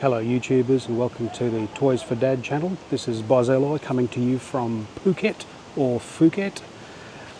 Hello YouTubers, and welcome to the Toys for Dad channel. This is Boz Eloy coming to you from Phuket, or Phuket,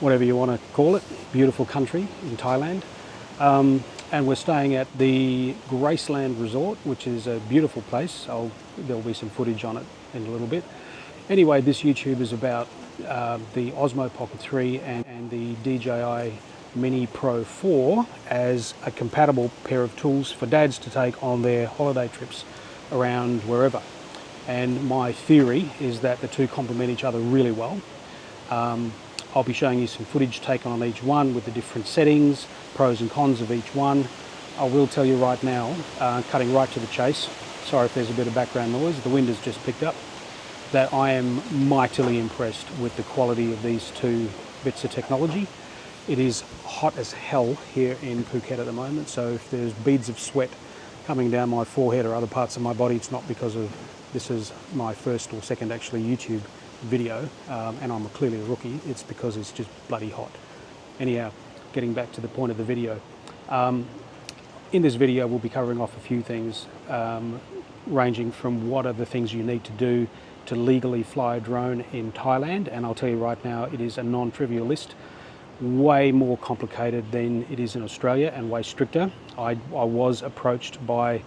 whatever you want to call it. Beautiful country in Thailand. And we're staying at the Graceland Resort, which is a beautiful place. There'll be some footage on it in a little bit. Anyway, this YouTube is about the OSMO Pocket 3 and the DJI Mini Pro 4 as a compatible pair of tools for dads to take on their holiday trips around wherever. And my theory is that the two complement each other really well. I'll be showing you some footage taken on each one with the different settings, pros and cons of each one. I will tell you right now, cutting right to the chase, sorry if there's a bit of background noise, the wind has just picked up, that I am mightily impressed with the quality of these two bits of technology. It is hot as hell here in Phuket at the moment, so if there's beads of sweat coming down my forehead or other parts of my body, it's not because of this is my first or second actually YouTube video, and I'm clearly a rookie. It's because it's just bloody hot. Anyhow, getting back to the point of the video. In this video we'll be covering off a few things, ranging from what are the things you need to do to legally fly a drone in Thailand, and I'll tell you right now it is a non-trivial list. Way more complicated than it is in Australia and way stricter. I was approached by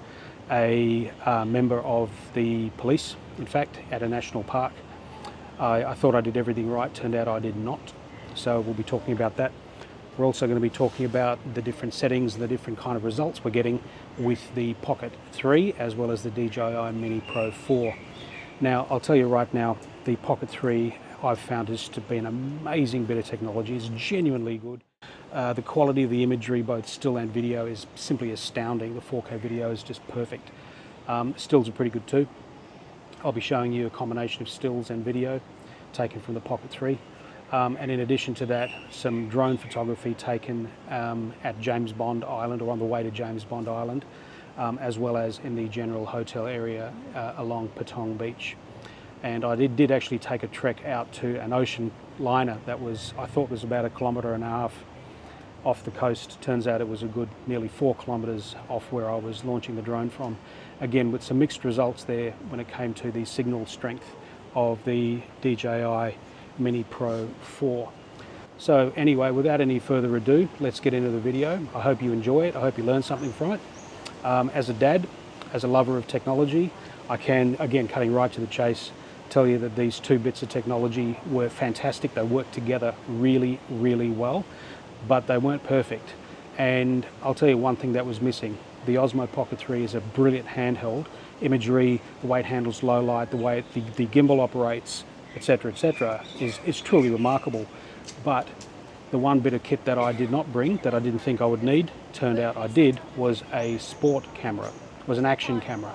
a member of the police, in fact, at a national park. I thought I did everything right, turned out I did not. So we'll be talking about that. We're also going to be talking about the different settings and the different kind of results we're getting with the Pocket 3 as well as the DJI Mini Pro 4. Now, I'll tell you right now, the Pocket 3 I've found this to be an amazing bit of technology. It's genuinely good. The quality of the imagery, both still and video, is simply astounding. The 4K video is just perfect. Stills are pretty good too. I'll be showing you a combination of stills and video taken from the Pocket 3. And in addition to that, some drone photography taken at James Bond Island, or on the way to James Bond Island, as well as in the general hotel area along Patong Beach. And I did actually take a trek out to an ocean liner that I thought was about 1.5 kilometres off the coast. Turns out it was a good nearly 4 kilometres off where I was launching the drone from. Again, with some mixed results there when it came to the signal strength of the DJI Mini Pro 4. So anyway, without any further ado, let's get into the video. I hope you enjoy it. I hope you learn something from it. As a dad, as a lover of technology, I can, again, cutting right to the chase, tell you that these two bits of technology were fantastic. They worked together really, really well, but they weren't perfect. And I'll tell you one thing that was missing. The OSMO Pocket 3 is a brilliant handheld. Imagery, the way it handles low light, the way the gimbal operates, etc., is truly remarkable. But the one bit of kit that I did not bring, that I didn't think I would need, turned out I did, was a sport camera, was an action camera.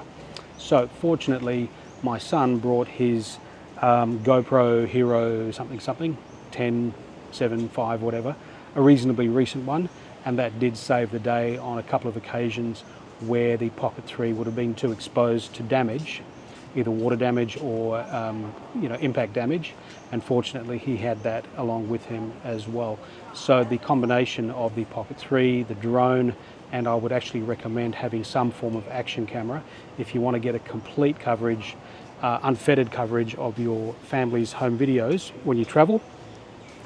So fortunately, my son brought his GoPro Hero something 10, 7, 5, whatever, a reasonably recent one, and that did save the day on a couple of occasions where the Pocket 3 would have been too exposed to damage, either water damage or impact damage, and fortunately he had that along with him as well. So the combination of the Pocket 3, the drone, and I would actually recommend having some form of action camera if you want to get a complete coverage, unfettered coverage of your family's home videos when you travel.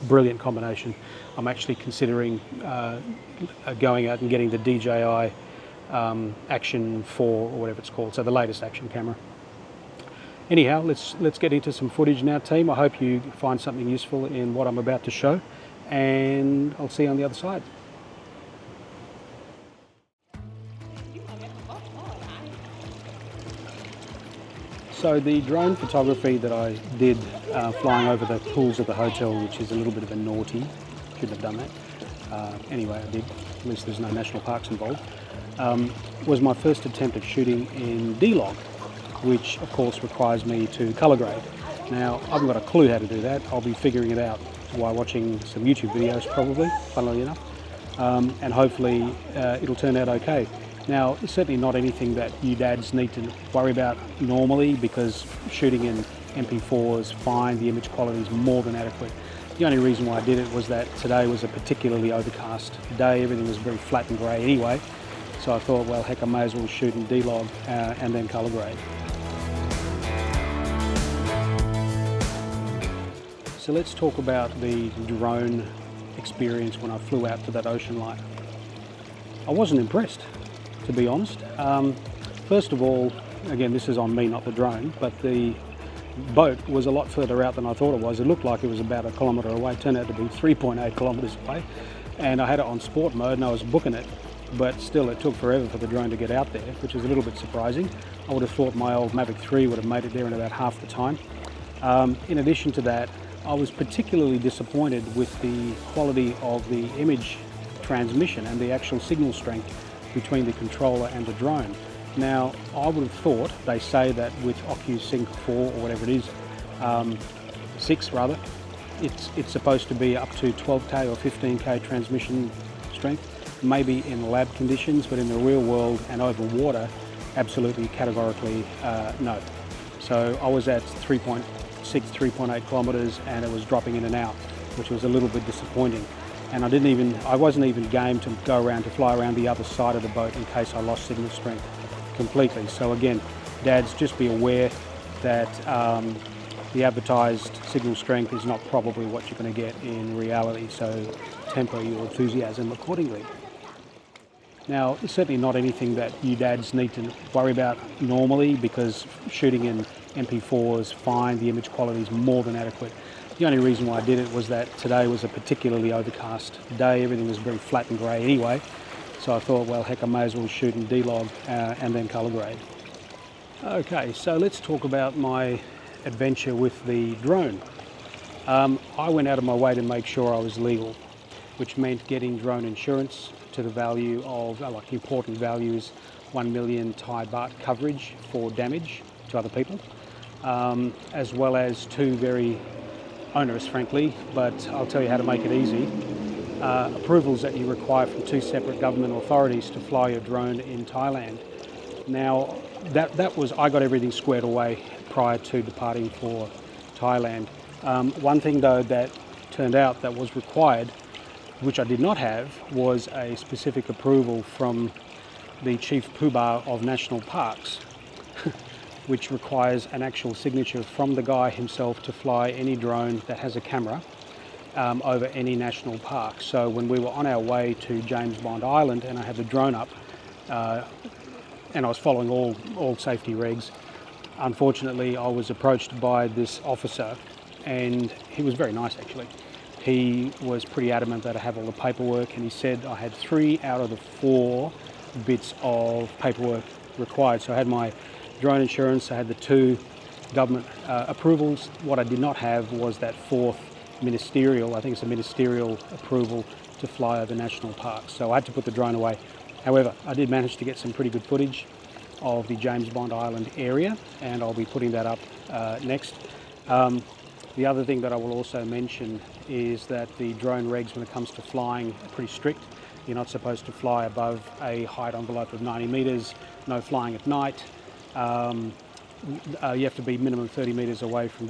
Brilliant combination. I'm actually considering going out and getting the DJI Action 4 or whatever it's called, so the latest action camera. Anyhow, let's get into some footage now, team. I hope you find something useful in what I'm about to show, and I'll see you on the other side. So the drone photography that I did flying over the pools of the hotel, which is a little bit of a naughty, shouldn't have done that. Anyway, I did, at least there's no national parks involved, was my first attempt at shooting in D-Log, which of course requires me to colour grade. Now, I haven't got a clue how to do that. I'll be figuring it out while watching some YouTube videos probably, funnily enough, and hopefully it'll turn out okay. Now, it's certainly not anything that you dads need to worry about normally, because shooting in MP4 is fine, the image quality is more than adequate. The only reason why I did it was that today was a particularly overcast day, everything was very flat and grey anyway, So I thought, well, heck, I may as well shoot in D-Log and then color grade. So let's talk about the drone experience when I flew out to that ocean light. I wasn't impressed, to be honest. First of all, again, this is on me, not the drone, but the boat was a lot further out than I thought it was. It looked like it was about a kilometre away. It turned out to be 3.8 kilometres away. And I had it on sport mode and I was booking it, but still it took forever for the drone to get out there, which was a little bit surprising. I would have thought my old Mavic 3 would have made it there in about half the time. In addition to that, I was particularly disappointed with the quality of the image transmission and the actual signal strength between the controller and the drone. Now, I would have thought, they say that with OcuSync 4 or whatever it is, 6 rather, it's supposed to be up to 12K or 15K transmission strength, maybe in lab conditions, but in the real world and over water, absolutely categorically no. So I was at 3.6, 3.8 kilometres and it was dropping in and out, which was a little bit disappointing. And I wasn't even game to go around, to fly around the other side of the boat in case I lost signal strength completely. So again, dads, just be aware that the advertised signal strength is not probably what you're going to get in reality, so temper your enthusiasm accordingly. Now, it's certainly not anything that you dads need to worry about normally, because shooting in MP4 is fine, the image quality is more than adequate. The only reason why I did it was that today was a particularly overcast day, everything was very flat and grey anyway, so I thought, well, heck, I may as well shoot in D-Log and then color grade. Okay, so let's talk about my adventure with the drone. I went out of my way to make sure I was legal, which meant getting drone insurance to the value of, like important values, 1 million Thai baht coverage for damage to other people, as well as 2 very onerous, frankly, but I'll tell you how to make it easy. Approvals that you require from 2 separate government authorities to fly your drone in Thailand. Now, I got everything squared away prior to departing for Thailand. One thing though that turned out that was required, which I did not have, was a specific approval from the Chief Poobah of National Parks, which requires an actual signature from the guy himself to fly any drone that has a camera over any national park. So when we were on our way to James Bond Island and I had the drone up and I was following all safety regs, unfortunately I was approached by this officer, and he was very nice actually. He was pretty adamant that I have all the paperwork, and he said I had 3 out of the 4 bits of paperwork required. So I had my drone insurance, I had the 2 government approvals. What I did not have was that 4th ministerial, I think it's a ministerial approval to fly over national parks. So I had to put the drone away. However, I did manage to get some pretty good footage of the James Bond Island area, and I'll be putting that up next. The other thing that I will also mention is that the drone regs when it comes to flying are pretty strict. You're not supposed to fly above a height envelope of 90 metres, no flying at night. You have to be minimum 30 metres away from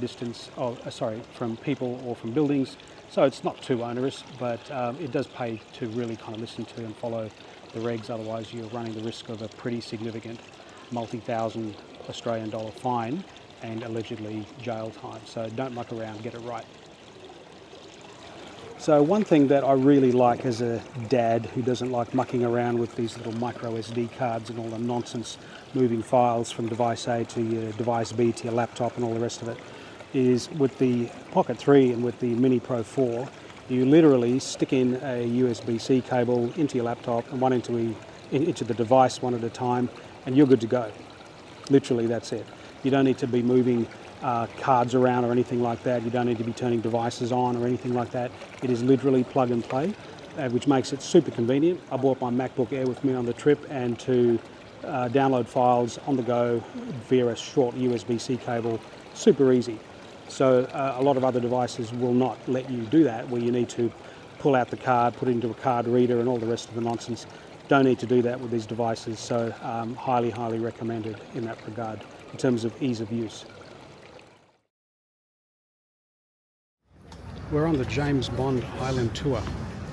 from people or from buildings. So it's not too onerous, but it does pay to really kind of listen to and follow the regs, otherwise you're running the risk of a pretty significant multi-thousand Australian dollar fine and allegedly jail time. So don't muck around, get it right. So one thing that I really like as a dad who doesn't like mucking around with these little micro SD cards and all the nonsense moving files from device A to your device B to your laptop and all the rest of it, is with the Pocket 3 and with the Mini Pro 4, you literally stick in a USB-C cable into your laptop and one into the device one at a time, and you're good to go. Literally, that's it. You don't need to be moving cards around or anything like that. You don't need to be turning devices on or anything like that. It is literally plug and play, which makes it super convenient. I brought my MacBook Air with me on the trip, and to download files on the go via a short USB-C cable, super easy. So a lot of other devices will not let you do that, where you need to pull out the card, put it into a card reader and all the rest of the nonsense. Don't need to do that with these devices, so highly, highly recommended in that regard in terms of ease of use. We're on the James Bond Island tour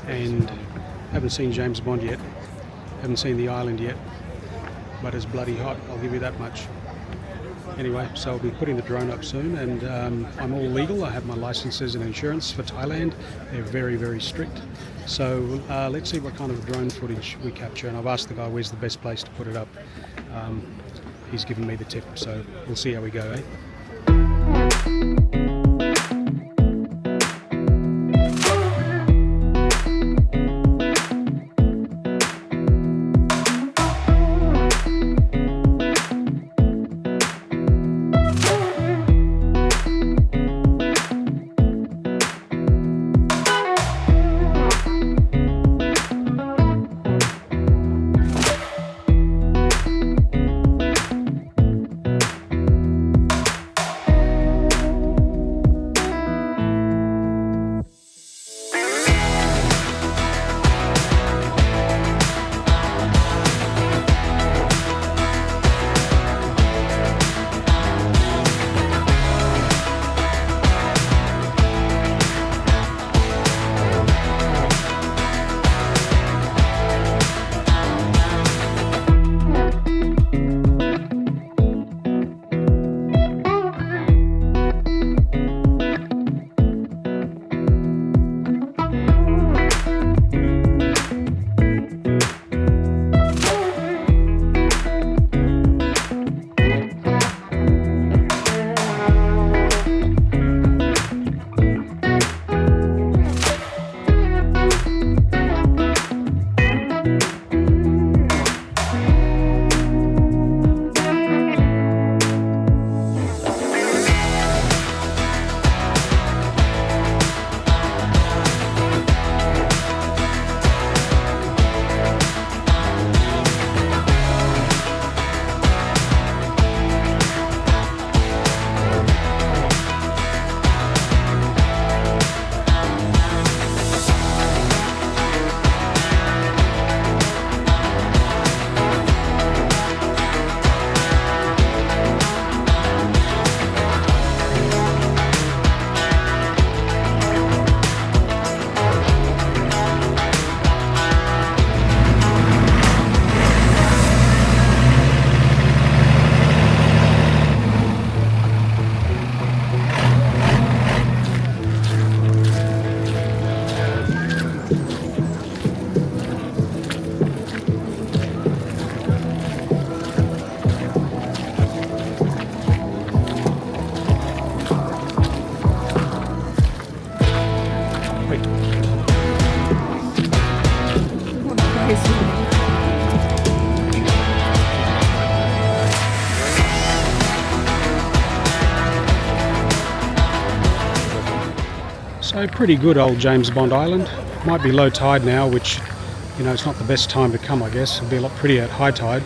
and haven't seen James Bond yet. Haven't seen the island yet, but it's bloody hot, I'll give you that much. Anyway, so I'll be putting the drone up soon, and I'm all legal. I have my licenses and insurance for Thailand. They're very, very strict. So let's see what kind of drone footage we capture, and I've asked the guy where's the best place to put it up. He's given me the tip, so we'll see how we go, eh? So pretty good old James Bond Island. Might be low tide now, which, you know, it's not the best time to come, I guess. It'll be a lot prettier at high tide.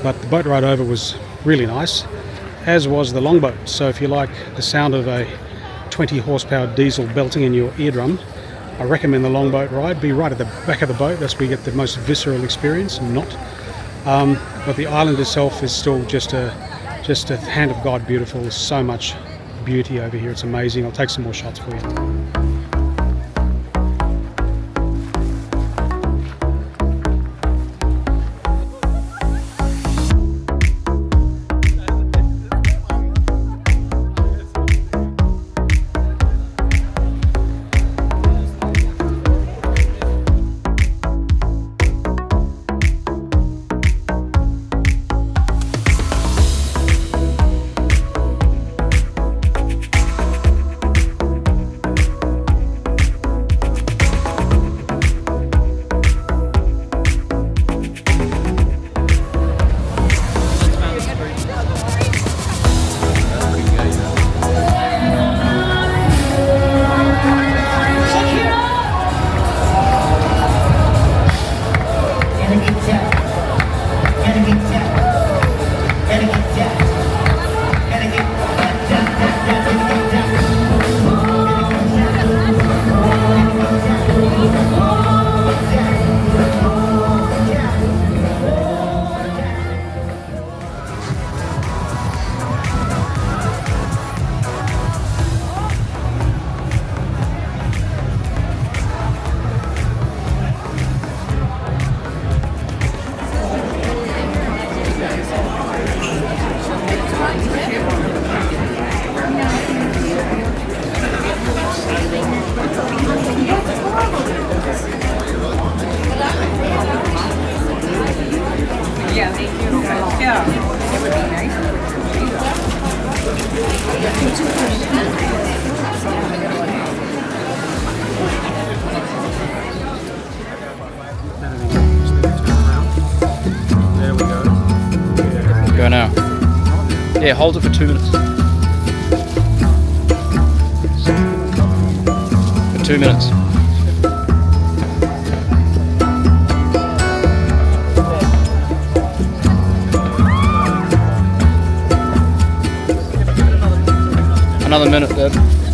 But the boat ride over was really nice, as was the longboat. So if you like the sound of a 20 horsepower diesel belting in your eardrum, I recommend the longboat ride. Be right at the back of the boat. That's where you get the most visceral experience, but the island itself is still just a hand of God beautiful. So much beauty over here. It's amazing. I'll take some more shots for you. Yeah, hold it for 2 minutes. For 2 minutes. Another minute, Dad.